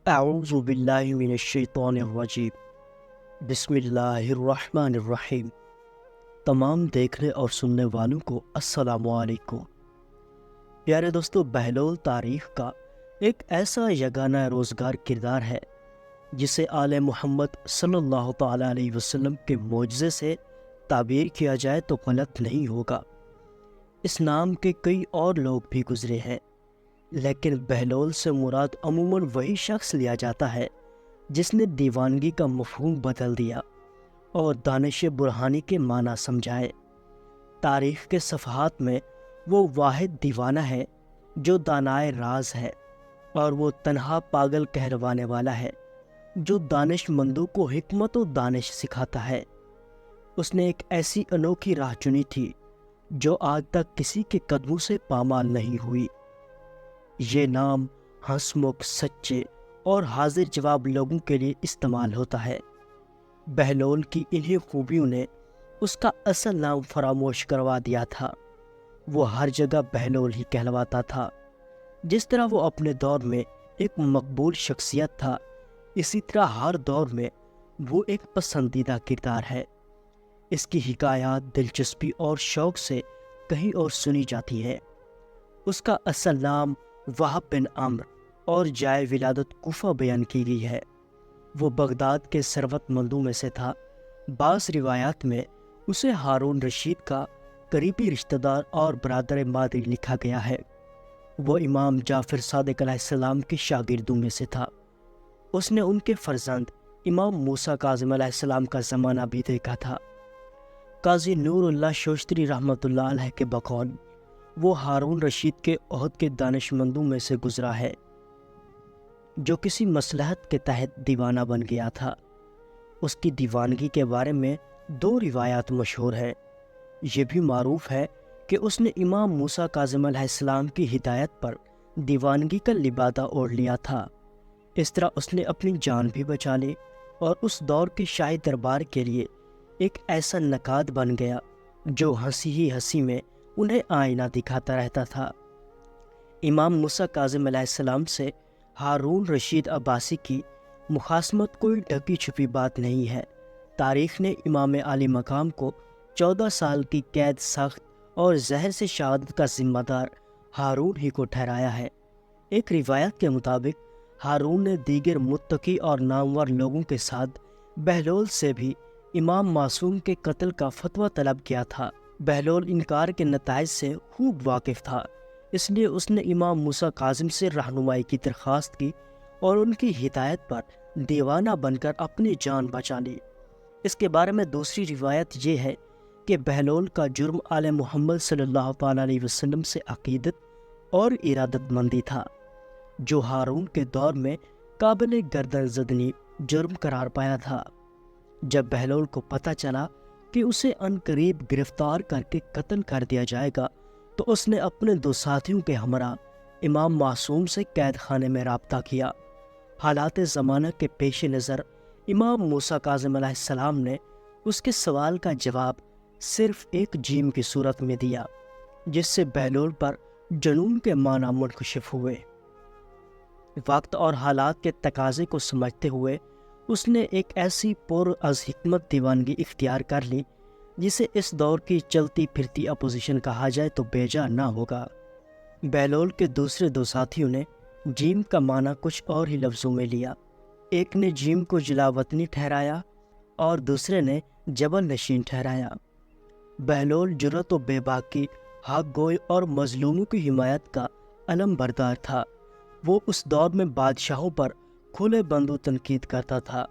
اعوذ باللہ من الشیطان الرجیم، بسم اللہ الرحمن الرحیم۔ تمام دیکھنے اور سننے والوں کو السلام علیکم۔ پیارے دوستو، بہلول تاریخ کا ایک ایسا یگانہ روزگار کردار ہے جسے آل محمد صلی اللہ تعالیٰ علیہ وسلم کے معجزے سے تعبیر کیا جائے تو غلط نہیں ہوگا۔ اس نام کے کئی اور لوگ بھی گزرے ہیں، لیکن بہلول سے مراد عموماً وہی شخص لیا جاتا ہے جس نے دیوانگی کا مفہوم بدل دیا اور دانش برہانی کے معنی سمجھائے۔ تاریخ کے صفحات میں وہ واحد دیوانہ ہے جو دانائے راز ہے، اور وہ تنہا پاگل کہلوانے والا ہے جو دانش مندوں کو حکمت و دانش سکھاتا ہے۔ اس نے ایک ایسی انوکھی راہ چنی تھی جو آج تک کسی کے قدموں سے پامال نہیں ہوئی۔ یہ نام ہنسمکھ، سچے اور حاضر جواب لوگوں کے لیے استعمال ہوتا ہے۔ بہلول کی انہی خوبیوں نے اس کا اصل نام فراموش کروا دیا تھا۔ وہ ہر جگہ بہلول ہی کہلواتا تھا۔ جس طرح وہ اپنے دور میں ایک مقبول شخصیت تھا، اسی طرح ہر دور میں وہ ایک پسندیدہ کردار ہے۔ اس کی حکایات دلچسپی اور شوق سے کہیں اور سنی جاتی ہے۔ اس کا اصل نام وہب بن عمرو اور جائے ولادت کوفہ بیان کی گئی ہے۔ وہ بغداد کے ثروت مندوں میں سے تھا۔ بعض روایات میں اسے ہارون رشید کا قریبی رشتہ دار اور برادر مادری لکھا گیا ہے۔ وہ امام جعفر صادق علیہ السلام کے شاگردوں میں سے تھا۔ اس نے ان کے فرزند امام موسیٰ کاظم علیہ السلام کا زمانہ بھی دیکھا تھا۔ قاضی نور اللہ شوشتری رحمۃ اللہ علیہ کے بقول وہ ہارون رشید کے عہد کے دانش مندوں میں سے گزرا ہے جو کسی مصلحت کے تحت دیوانہ بن گیا تھا۔ اس کی دیوانگی کے بارے میں دو روایات مشہور ہیں۔ یہ بھی معروف ہے کہ اس نے امام موسیٰ کاظم علیہ السلام کی ہدایت پر دیوانگی کا لبادہ اوڑھ لیا تھا۔ اس طرح اس نے اپنی جان بھی بچا لی اور اس دور کے شاہی دربار کے لیے ایک ایسا نقاد بن گیا جو ہنسی ہی ہنسی میں انہیں آئینہ دکھاتا رہتا تھا۔ امام موسیٰ کاظم علیہ السلام سے ہارون رشید عباسی کی مخاصمت کوئی ڈھکی چھپی بات نہیں ہے۔ تاریخ نے امام عالی مقام کو 14 سال کی قید، سخت اور زہر سے شہادت کا ذمہ دار ہارون ہی کو ٹھہرایا ہے۔ ایک روایت کے مطابق ہارون نے دیگر متقی اور نامور لوگوں کے ساتھ بہلول سے بھی امام معصوم کے قتل کا فتویٰ طلب کیا تھا۔ بہلول انکار کے نتائج سے خوب واقف تھا، اس لیے اس نے امام موسیٰ کاظم سے رہنمائی کی درخواست کی اور ان کی ہدایت پر دیوانہ بن کر اپنی جان بچا لی۔ اس کے بارے میں دوسری روایت یہ ہے کہ بہلول کا جرم آل محمد صلی اللہ تعالیٰ علیہ وسلم سے عقیدت اور ارادت مندی تھا، جو ہارون کے دور میں قابل گردن زدنی جرم قرار پایا تھا۔ جب بہلول کو پتہ چلا کہ اسے عنقریب گرفتار کر کے قتل کر دیا جائے گا تو اس نے اپنے دو ساتھیوں کے ہمراہ امام معصوم سے قید خانے میں رابطہ کیا۔ حالات زمانہ کے پیش نظر امام موسیٰ کاظم علیہ السلام نے اس کے سوال کا جواب صرف ایک جیم کی صورت میں دیا، جس سے بہلول پر جنون کے معنی منکشف ہوئے۔ وقت اور حالات کے تقاضے کو سمجھتے ہوئے اس نے ایک ایسی پر از حکمت دیوانگی اختیار کر لی جسے اس دور کی چلتی پھرتی اپوزیشن کہا جائے تو بیجا نہ ہوگا۔ بہلول کے دوسرے دو ساتھیوں نے جیم کا معنی کچھ اور ہی لفظوں میں لیا۔ ایک نے جیم کو جلا وطنی ٹھہرایا اور دوسرے نے جبل نشین ٹھہرایا۔ بہلول جرأت و بے باکی، حق گوئی اور مظلوموں کی حمایت کا علم بردار تھا۔ وہ اس دور میں بادشاہوں پر کھلے بندو تنقید کرتا تھا،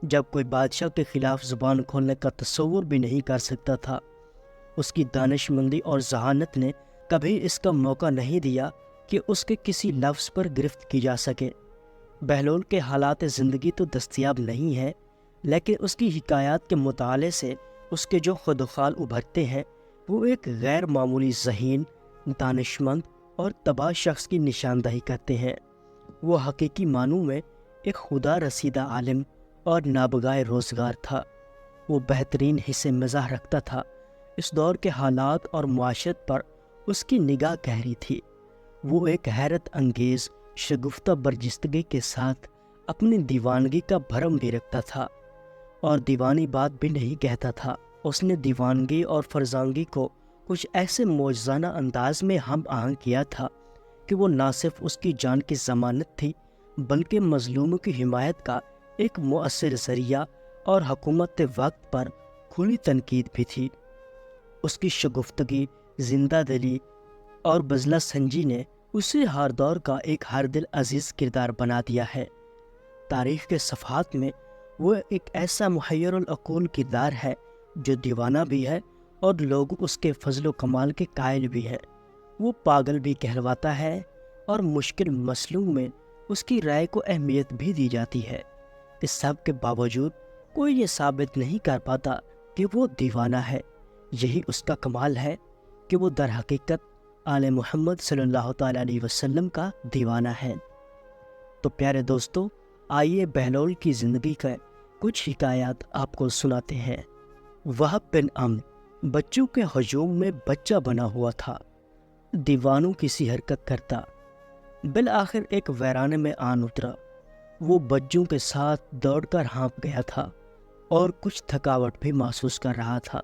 جب کوئی بادشاہ کے خلاف زبان کھولنے کا تصور بھی نہیں کر سکتا تھا۔ اس کی دانش مندی اور ذہانت نے کبھی اس کا موقع نہیں دیا کہ اس کے کسی لفظ پر گرفت کی جا سکے۔ بہلول کے حالات زندگی تو دستیاب نہیں ہے، لیکن اس کی حکایات کے مطالعے سے اس کے جو خدوخال ابھرتے ہیں وہ ایک غیر معمولی ذہین، دانشمند اور تباہ شخص کی نشاندہی کرتے ہیں۔ وہ حقیقی معنوں میں ایک خدا رسیدہ عالم اور نابغہ روزگار تھا۔ وہ بہترین حصے مزاح رکھتا تھا۔ اس دور کے حالات اور معاشرت پر اس کی نگاہ گہری تھی۔ وہ ایک حیرت انگیز شگفتہ برجستگی کے ساتھ اپنی دیوانگی کا بھرم بھی رکھتا تھا اور دیوانی بات بھی نہیں کہتا تھا۔ اس نے دیوانگی اور فرزانگی کو کچھ ایسے معجزانہ انداز میں ہم آہنگ کیا تھا کہ وہ نہ صرف اس کی جان کی ضمانت تھی بلکہ مظلوموں کی حمایت کا ایک مؤثر ذریعہ اور حکومت وقت پر کھلی تنقید بھی تھی۔ اس کی شگفتگی، زندہ دلی اور بزلہ سنجی نے اسے ہر دور کا ایک ہر دل عزیز کردار بنا دیا ہے۔ تاریخ کے صفحات میں وہ ایک ایسا محیر العقول کردار ہے جو دیوانہ بھی ہے اور لوگ اس کے فضل و کمال کے قائل بھی ہے۔ وہ پاگل بھی کہلواتا ہے اور مشکل مسئلوں میں اس کی رائے کو اہمیت بھی دی جاتی ہے۔ اس سب کے باوجود کوئی یہ ثابت نہیں کر پاتا کہ وہ دیوانہ ہے۔ یہی اس کا کمال ہے کہ وہ در حقیقت آل محمد صلی اللہ تعالیٰ علیہ وسلم کا دیوانہ ہے۔ تو پیارے دوستو، آئیے بہلول کی زندگی کا کچھ حکایات آپ کو سناتے ہیں۔ وہب بن عمرو بچوں کے ہجوم میں بچہ بنا ہوا تھا، دیوانوں کی سی حرکت کرتا۔ بالآخر ایک ویرانے میں آن اترا۔ وہ بچوں کے ساتھ دوڑ کر ہانپ گیا تھا اور کچھ تھکاوٹ بھی محسوس کر رہا تھا۔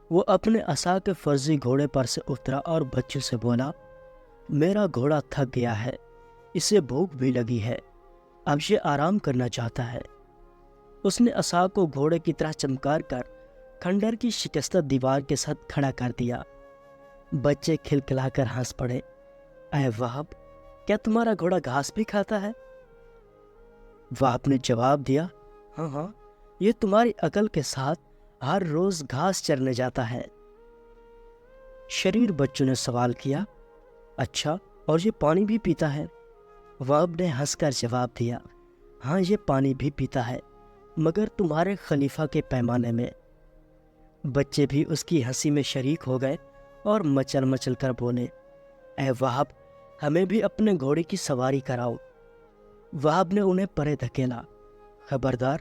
وہ اپنے عصا کے فرضی گھوڑے پر سے اترا اور بچوں سے بولا، میرا گھوڑا تھک گیا ہے، اسے بھوک بھی لگی ہے، اب یہ آرام کرنا چاہتا ہے۔ اس نے عصا کو گھوڑے کی طرح چمکار کر کھنڈر کی شکستہ دیوار کے ساتھ کھڑا کر دیا۔ بچے کھلکھلا کر ہنس پڑے۔ اے وہب، کیا تمہارا گھوڑا گھاس بھی کھاتا ہے؟ وہب نے جواب دیا، ہاں ہاں، یہ تمہاری عقل کے ساتھ ہر روز گھاس چرنے جاتا ہے۔ شریر بچوں نے سوال کیا، اچھا، اور یہ پانی بھی پیتا ہے؟ وہب نے ہنس کر جواب دیا، ہاں، یہ پانی بھی پیتا ہے، مگر تمہارے خلیفہ کے پیمانے میں۔ بچے بھی اس کی ہنسی میں شریک ہو گئے اور مچل مچل کر بولے، اے وہب، ہمیں بھی اپنے گھوڑے کی سواری کراؤ۔ وہب نے انہیں پرے دھکیلا، خبردار،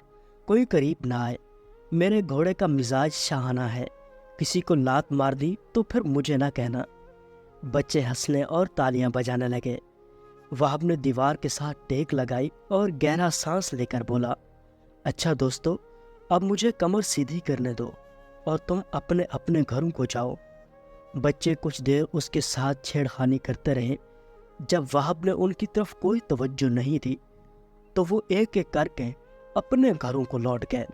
کوئی قریب نہ آئے، میرے گھوڑے کا مزاج شاہانہ ہے، کسی کو لات مار دی تو پھر مجھے نہ کہنا۔ بچے ہنسنے اور تالیاں بجانے لگے۔ وہب نے دیوار کے ساتھ ٹیک لگائی اور گہرا سانس لے کر بولا، اچھا دوستو، اب مجھے کمر سیدھی کرنے دو اور تم اپنے اپنے گھروں کو جاؤ۔ بچے کچھ دیر اس کے ساتھ چھیڑ خانی کرتے رہے۔ جب وہب نے ان کی طرف کوئی توجہ نہیں دی تو وہ ایک ایک کر کے اپنے گھروں کو لوٹ گئے۔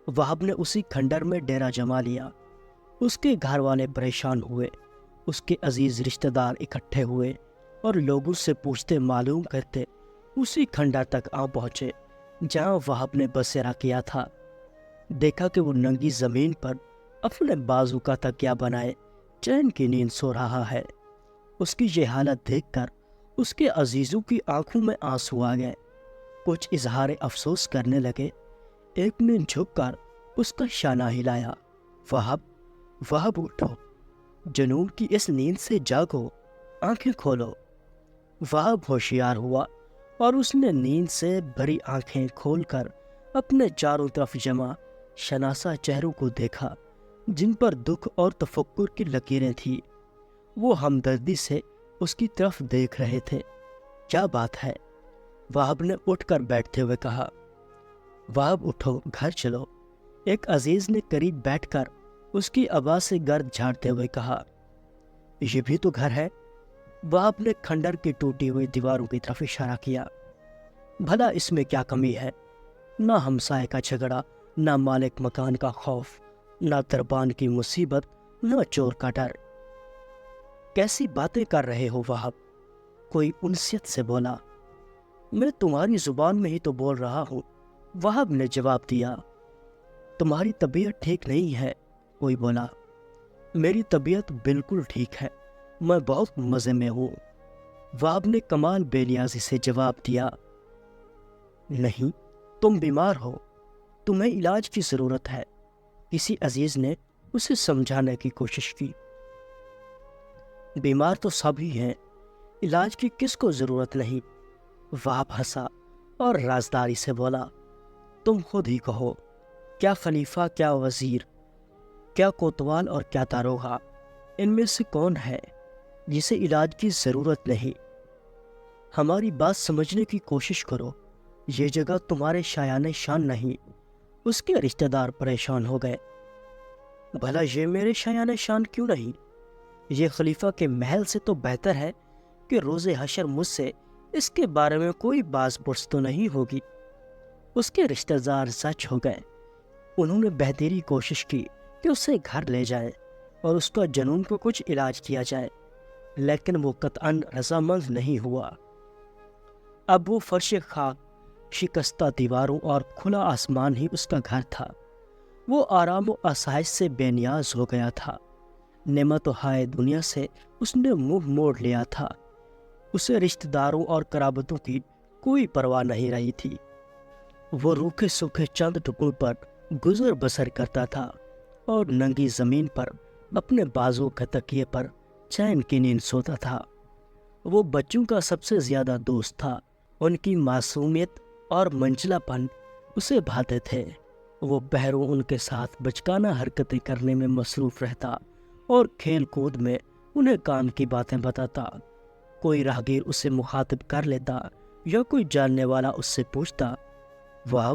وہب نے اسی کھنڈر میں ڈیرا جما لیا۔ اس کے گھر والے پریشان ہوئے، اس کے عزیز رشتہ دار اکٹھے ہوئے اور لوگوں سے پوچھتے معلوم کرتے اسی کھنڈر تک آ پہنچے جہاں وہب نے بسیرا کیا تھا۔ دیکھا کہ وہ ننگی زمین پر اپنے بازو کا تکیہ بنائے چین کی نیند سو رہا ہے۔ اس کی یہ حالت دیکھ کر اس کے عزیزوں کی آنکھوں میں آنسو آ گئے۔ کچھ اظہار افسوس کرنے لگے۔ ایک نے جھک کر اس کا شانہ ہلایا، وہب، وہب اٹھو، جنون کی اس نیند سے جاگو، آنکھیں کھولو۔ وہب ہوشیار ہوا اور اس نے نیند سے بھری آنکھیں کھول کر اپنے چاروں طرف جمع شناسا چہروں کو دیکھا جن پر دکھ اور تفکر کی لکیریں تھیں۔ وہ ہمدردی سے اس کی طرف دیکھ رہے تھے۔ کیا بات ہے؟ وہب نے اٹھ کر بیٹھتے ہوئے کہا۔ وہب اٹھو، گھر چلو، ایک عزیز نے قریب بیٹھ کر اس کی آواز سے گرد جھاڑتے ہوئے کہا۔ یہ بھی تو گھر ہے۔ وہب نے کھنڈر کی ٹوٹی ہوئی دیواروں کی طرف اشارہ کیا۔ بھلا اس میں کیا کمی ہے؟ نہ ہمسائے کا جھگڑا، نہ مالک مکان کا خوف، نہ دربان کی مصیبت، نہ چور کا ڈر۔ کیسی باتیں کر رہے ہو وہب؟ کوئی انسیت سے بولا۔ میں تمہاری زبان میں ہی تو بول رہا ہوں، وہب نے جواب دیا۔ تمہاری طبیعت ٹھیک نہیں ہے، کوئی بولا۔ میری طبیعت بالکل ٹھیک ہے، میں بہت مزے میں ہوں، وہب نے کمال بے نیازی سے جواب دیا۔ نہیں، تم بیمار ہو، تمہیں علاج کی ضرورت ہے، کسی عزیز نے اسے سمجھانے کی کوشش کی۔ بیمار تو سبھی ہیں، علاج کی کس کو ضرورت نہیں؟ وہب ہنسا اور رازداری سے بولا، تم خود ہی کہو، کیا خلیفہ، کیا وزیر، کیا کوتوال اور کیا داروغہ، ان میں سے کون ہے جسے علاج کی ضرورت نہیں؟ ہماری بات سمجھنے کی کوشش کرو، یہ جگہ تمہارے شایان شان نہیں۔ اس کے رشتہ دار پریشان ہو گئے۔ بھلا یہ میرے شایان شان کیوں نہیں؟ یہ خلیفہ کے محل سے تو بہتر ہے کہ روز حشر مجھ سے اس کے بارے میں کوئی باز پرس تو نہیں ہوگی۔ اس کے رشتہ دار سچ ہو گئے۔ انہوں نے بہتری کوشش کی کہ اسے گھر لے جائیں اور اس کا جنون کو کچھ علاج کیا جائے، لیکن وہ قطعاً رضامند نہیں ہوا۔ اب وہ فرش خاک، شکستہ دیواروں اور کھلا آسمان ہی اس کا گھر تھا۔ وہ آرام و آسائش سے بے نیاز ہو گیا تھا۔ نعمت و ہائے دنیا سے اس نے منہ موڑ لیا تھا۔ اسے رشتہ داروں اور قرابتوں کی کوئی پرواہ نہیں رہی تھی۔ وہ روکھے سوکھے چند ٹکڑوں پر گزر بسر کرتا تھا اور ننگی زمین پر اپنے بازو کے تکیے پر چین کی نیند سوتا تھا۔ وہ بچوں کا سب سے زیادہ دوست تھا۔ ان کی معصومیت اور منجلا پن اسے بھاتے تھے۔ وہ پہروں ان کے ساتھ بچکانہ حرکتیں کرنے میں مصروف رہتا اور کھیل کود میں انہیں کام کی باتیں بتاتا۔ کوئی راہگیر اسے مخاطب کر لیتا یا کوئی جاننے والا اس سے پوچھتا، واہ،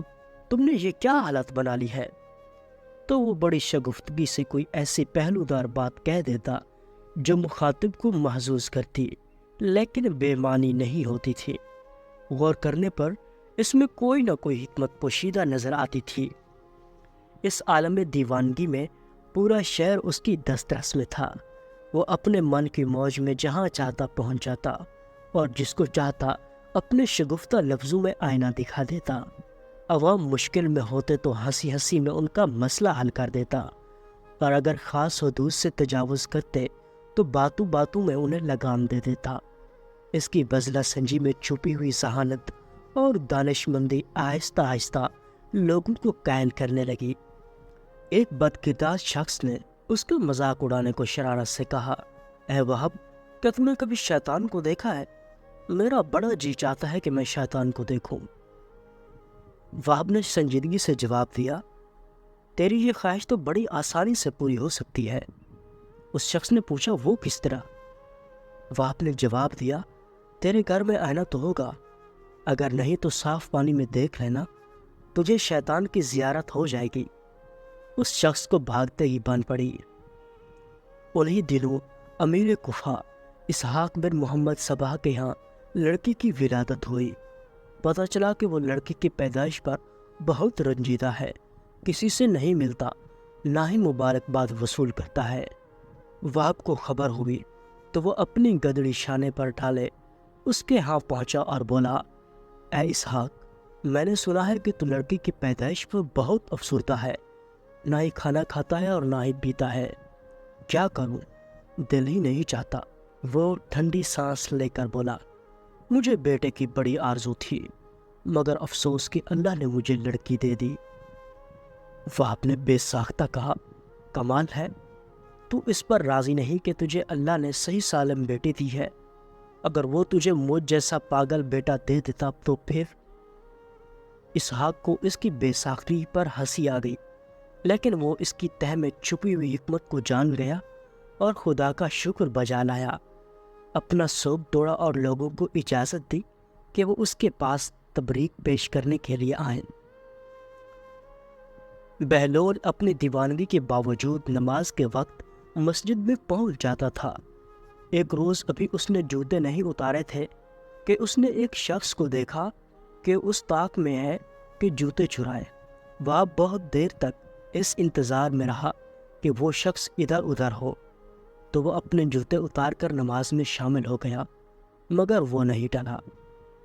تم نے یہ کیا حالت بنا لی ہے؟ تو وہ بڑی شگفتگی سے کوئی ایسی پہلودار بات کہہ دیتا جو مخاطب کو محظوظ کرتی لیکن بے معنی نہیں ہوتی تھی۔ غور کرنے پر اس میں کوئی نہ کوئی حکمت پوشیدہ نظر آتی تھی۔ اس عالم دیوانگی میں پورا شہر اس کی دسترس میں تھا۔ وہ اپنے من کی موج میں جہاں چاہتا پہنچ جاتا اور جس کو چاہتا اپنے شگفتہ لفظوں میں آئینہ دکھا دیتا۔ عوام مشکل میں ہوتے تو ہنسی ہنسی میں ان کا مسئلہ حل کر دیتا، اور اگر خاص حدود سے تجاوز کرتے تو باتوں باتوں میں انہیں لگام دے دیتا۔ اس کی بزلہ سنجی میں چھپی ہوئی ذہانت اور دانش مندی آہستہ آہستہ لوگوں کو قائل کرنے لگی۔ ایک بدکردار شخص نے اس کا مذاق اڑانے کو شرارت سے کہا، اے وہب، کیا تم نے کبھی شیطان کو دیکھا ہے؟ میرا بڑا جی چاہتا ہے کہ میں شیطان کو دیکھوں۔ وہب نے سنجیدگی سے جواب دیا، تیری یہ خواہش تو بڑی آسانی سے پوری ہو سکتی ہے۔ اس شخص نے پوچھا، وہ کس طرح؟ وہب نے جواب دیا، تیرے گھر میں آئینہ تو ہوگا، اگر نہیں تو صاف پانی میں دیکھ لینا، تجھے شیطان کی زیارت ہو جائے گی۔ اس شخص کو بھاگتے ہی بن پڑی۔ انہی دنوں امیر کفا اسحاق بن محمد صباح کے ہاں لڑکی کی ولادت ہوئی۔ پتہ چلا کہ وہ لڑکی کی پیدائش پر بہت رنجیدہ ہے، کسی سے نہیں ملتا، نہ ہی مبارکباد وصول کرتا ہے۔ وہب کو خبر ہوئی تو وہ اپنی گدڑی شانے پر ڈالے اس کے ہاں پہنچا اور بولا، اے اسحاق، میں نے سنا ہے کہ تو لڑکی کی پیدائش پر بہت افسردہ ہے، نہ ہی کھانا کھاتا ہے اور نہ ہی پیتا ہے، کیا کروں؟ دل ہی نہیں چاہتا۔ وہ ٹھنڈی سانس لے کر بولا، مجھے بیٹے کی بڑی آرزو تھی، مگر افسوس کہ اللہ نے مجھے لڑکی دے دی۔ وہب نے بے ساختہ کہا، کمال ہے، تو اس پر راضی نہیں کہ تجھے اللہ نے صحیح سالم بیٹی دی ہے؟ اگر وہ تجھے مجھ جیسا پاگل بیٹا دے دیتا تو پھر؟ اسحاق کو اس کی بے ساختگی پر ہنسی آ گئی، لیکن وہ اس کی تہ میں چھپی ہوئی حکمت کو جان گیا اور خدا کا شکر بجا لایا۔ اپنا سوگ توڑا اور لوگوں کو اجازت دی کہ وہ اس کے پاس تبریک پیش کرنے کے لیے آئیں۔ بہلول اپنی دیوانگی کے باوجود نماز کے وقت مسجد میں پہنچ جاتا تھا۔ ایک روز ابھی اس نے جوتے نہیں اتارے تھے کہ اس نے ایک شخص کو دیکھا کہ اس طاق میں ہے کہ جوتے چرائے۔ وہ بہت دیر تک اس انتظار میں رہا کہ وہ شخص ادھر ادھر ہو تو وہ اپنے جوتے اتار کر نماز میں شامل ہو گیا، مگر وہ نہیں ٹلا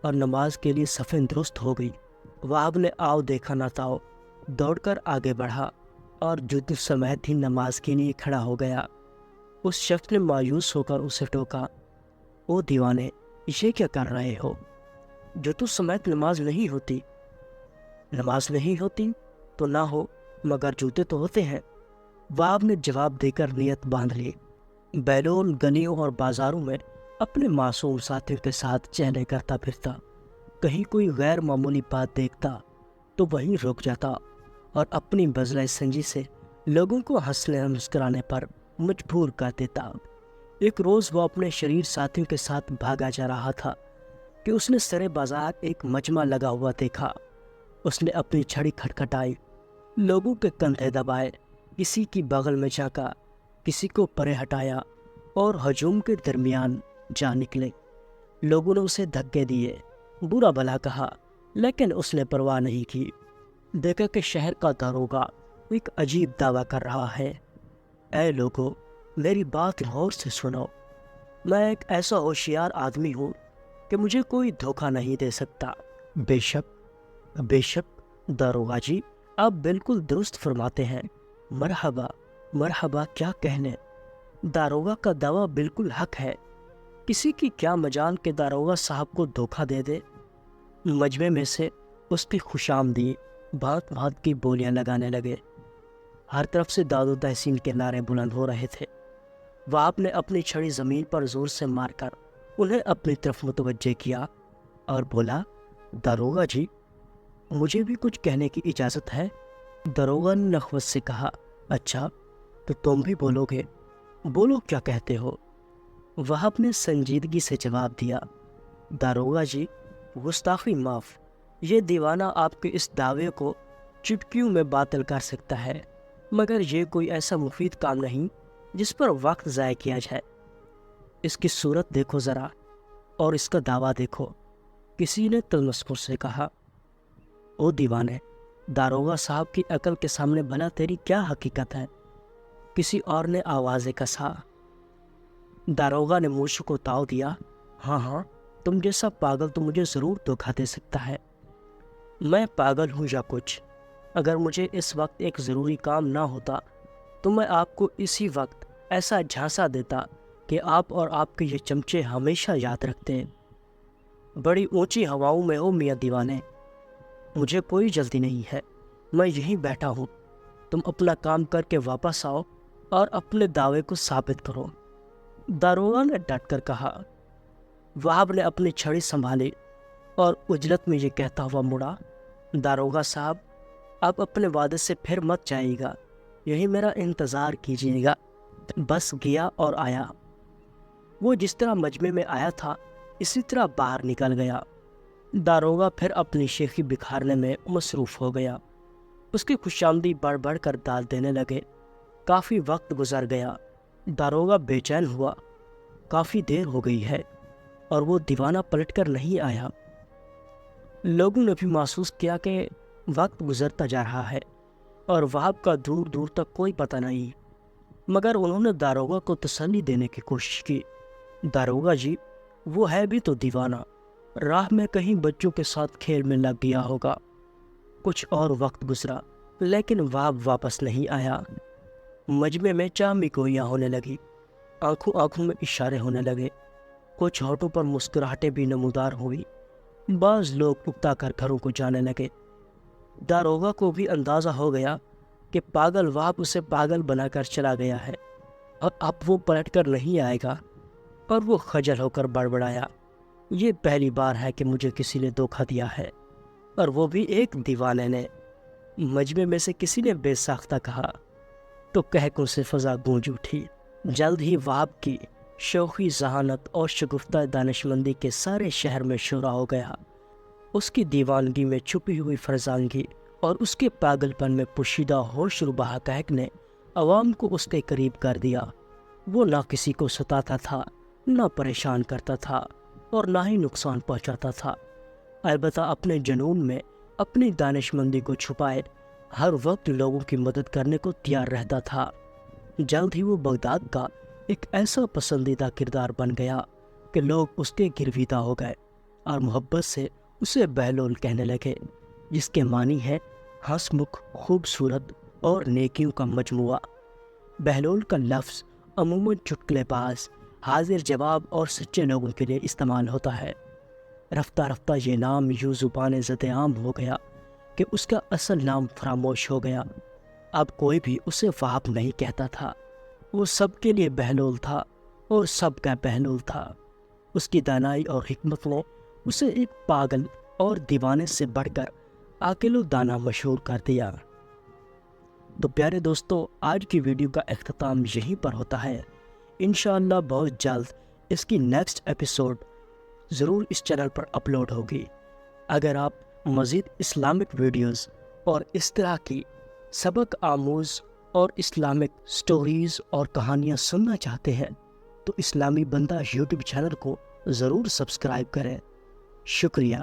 اور نماز کے لیے صفیں درست ہو گئی۔ وہب نے آؤ دیکھا نہ تاؤ دوڑ کر آگے بڑھا اور جوتے سمیت ہی نماز کے لیے کھڑا ہو گیا۔ اس شخص نے مایوس ہو کر اسے ٹوکا، او دیوانے، یہ کیا کر رہے ہو؟ جوتوں سمیت نماز نہیں ہوتی۔ نماز نہیں ہوتی تو نہ ہو، مگر جوتے تو ہوتے ہیں۔ وہب نے جواب دے کر نیت باندھ لی۔ بہلول گلیوں اور بازاروں میں اپنے معصوم ساتھیوں کے ساتھ چہلے کرتا پھرتا، کہیں کوئی غیر معمولی بات دیکھتا تو وہیں رک جاتا اور اپنی بزلہ سنجی سے لوگوں کو ہنسنے اور مسکرانے پر مجبور کر دیتا۔ ایک روز وہ اپنے شریر ساتھیوں کے ساتھ بھاگا جا رہا تھا کہ اس نے سرے بازار ایک مجمع لگا ہوا دیکھا۔ اس نے اپنی چھڑی کھٹکھٹائی، لوگوں کے کندھے دبائے، کسی کی بغل میں جھانکا، کسی کو پرے ہٹایا اور ہجوم کے درمیان جا نکلے۔ لوگوں نے اسے دھکے دیے، برا بھلا کہا، لیکن اس نے پرواہ نہیں کی۔ دیکھا کہ شہر کا داروغہ ایک عجیب دعویٰ کر رہا ہے۔ اے لوگو، میری بات غور سے سنو۔ میں ایک ایسا ہوشیار آدمی ہوں کہ مجھے کوئی دھوکہ نہیں دے سکتا۔ بے شک داروغہ جی، آپ بالکل درست فرماتے ہیں۔ مرحبا مرحبا، کیا کہنے۔ داروغہ کا دعویٰ بالکل حق ہے۔ کسی کی کیا مجال کہ داروغہ صاحب کو دھوکہ دے دے۔ مجمع میں سے اس کی خوش آمدید بھات بھات کی بولیاں لگانے لگے۔ ہر طرف سے داد و تحسین کے نعرے بلند ہو رہے تھے۔ وہاب نے اپنی چھڑی زمین پر زور سے مار کر انہیں اپنی طرف متوجہ کیا اور بولا، داروغہ جی، مجھے بھی کچھ کہنے کی اجازت ہے؟ داروغہ نے نخوت سے کہا، اچھا تو تم بھی بولو گے، بولو کیا کہتے ہو؟ وہاب نے سنجیدگی سے جواب دیا، داروغہ جی، گستاخی معاف، یہ دیوانہ آپ کے اس دعوے کو چٹکیوں میں باطل کر سکتا ہے، مگر یہ کوئی ایسا مفید کام نہیں جس پر وقت ضائع کیا جائے۔ اس کی صورت دیکھو ذرا اور اس کا دعویٰ دیکھو۔ کسی نے تمسخر سے کہا، او دیوانے، داروغہ صاحب کی عقل کے سامنے بھلا تیری کیا حقیقت ہے؟ کسی اور نے آوازیں کسا۔ داروغہ نے مونچھ کو تاؤ دیا، ہاں، تم جیسا پاگل تو مجھے ضرور دھوکہ دے سکتا ہے۔ میں پاگل ہوں یا کچھ؟ اگر مجھے اس وقت ایک ضروری کام نہ ہوتا تو میں آپ کو اسی وقت ایسا جھانسا دیتا کہ آپ اور آپ کے یہ چمچے ہمیشہ یاد رکھتے۔ بڑی اونچی ہواؤں میں ہو میاں دیوانے، مجھے کوئی جلدی نہیں ہے، میں یہیں بیٹھا ہوں۔ تم اپنا کام کر کے واپس آؤ اور اپنے دعوے کو ثابت کرو۔ داروغہ نے ڈٹ کر کہا۔ وہاب نے اپنی چھڑی سنبھالی اور اجلت میں یہ کہتا ہوا مڑا، داروغہ صاحب، آپ اپنے وعدے سے پھر مت جائیے گا، یہی میرا انتظار کیجیے گا۔ بس گیا اور آیا۔ وہ جس طرح مجمع میں آیا تھا اسی طرح باہر نکل گیا۔ داروغہ پھر اپنی شیخی بکھارنے میں مصروف ہو گیا۔ اس کی خوش آمدی بڑھ بڑھ کر دال دینے لگے۔ کافی وقت گزر گیا۔ داروغہ بے چین ہوا، کافی دیر ہو گئی ہے اور وہ دیوانہ پلٹ کر نہیں آیا۔ لوگوں نے بھی محسوس کیا کہ وقت گزرتا جا رہا ہے اور وہاب کا دور دور تک کوئی پتہ نہیں، مگر انہوں نے داروغہ کو تسلی دینے کی کوشش کی۔ داروغہ جی، وہ ہے بھی تو دیوانہ، راہ میں کہیں بچوں کے ساتھ کھیل میں لگ گیا ہوگا۔ کچھ اور وقت گزرا لیکن وہاب واپس نہیں آیا۔ مجمع میں چامی گوئیاں ہونے لگی، آنکھوں میں اشارے ہونے لگے، کچھ ہونٹوں پر مسکراہٹیں بھی نمودار ہوئی۔ بعض لوگ اکتا کر گھروں کو جانے لگے۔ داروغہ کو بھی اندازہ ہو گیا کہ پاگل وہاب اسے پاگل بنا کر چلا گیا ہے اور اب وہ پلٹ کر نہیں آئے گا، اور وہ خجل ہو کر بڑبڑایا، یہ پہلی بار ہے کہ مجھے کسی نے دھوکہ دیا ہے، اور وہ بھی ایک دیوانے نے۔ مجمع میں سے کسی نے بے ساختہ کہا تو کہکوں سے فضا گونج اٹھی۔ جلد ہی وہاب کی شوخی ذہانت اور شگفتہ دانشمندی کے سارے شہر میں شورا ہو گیا۔ اس کی دیوانگی میں چھپی ہوئی فرزانگی اور اس کے پاگل پن میں پوشیدہ ہوش و بہاکہک نے عوام کو اس کے قریب کر دیا۔ وہ نہ کسی کو ستاتا تھا، نہ پریشان کرتا تھا اور نہ ہی نقصان پہنچاتا تھا، البتہ اپنے جنون میں اپنی دانشمندی کو چھپائے ہر وقت لوگوں کی مدد کرنے کو تیار رہتا تھا۔ جلد ہی وہ بغداد کا ایک ایسا پسندیدہ کردار بن گیا کہ لوگ اس کے گرویدہ ہو گئے اور محبت سے اسے بہلول کہنے لگے، جس کے معنی ہے ہنسمکھ، خوبصورت اور نیکیوں کا مجموعہ۔ بہلول کا لفظ عموماً چٹکلے باز، حاضر جواب اور سچے لوگوں کے لیے استعمال ہوتا ہے۔ رفتہ رفتہ یہ نام یوں زبان زد عام ہو گیا کہ اس کا اصل نام فراموش ہو گیا۔ اب کوئی بھی اسے وہاب نہیں کہتا تھا، وہ سب کے لیے بہلول تھا اور سب کا بہلول تھا۔ اس کی دانائی اور حکمت نے اسے ایک پاگل اور دیوانے سے بڑھ کر عاقل و دانا مشہور کر دیا۔ تو پیارے دوستو، آج کی ویڈیو کا اختتام یہیں پر ہوتا ہے۔ انشاءاللہ بہت جلد اس کی نیکسٹ ایپیسوڈ ضرور اس چینل پر اپلوڈ ہوگی۔ اگر آپ مزید اسلامک ویڈیوز اور اس طرح کی سبق آموز اور اسلامک سٹوریز اور کہانیاں سننا چاہتے ہیں تو اسلامی بندہ یوٹیوب چینل کو ضرور سبسکرائب کریں۔ شکریہ۔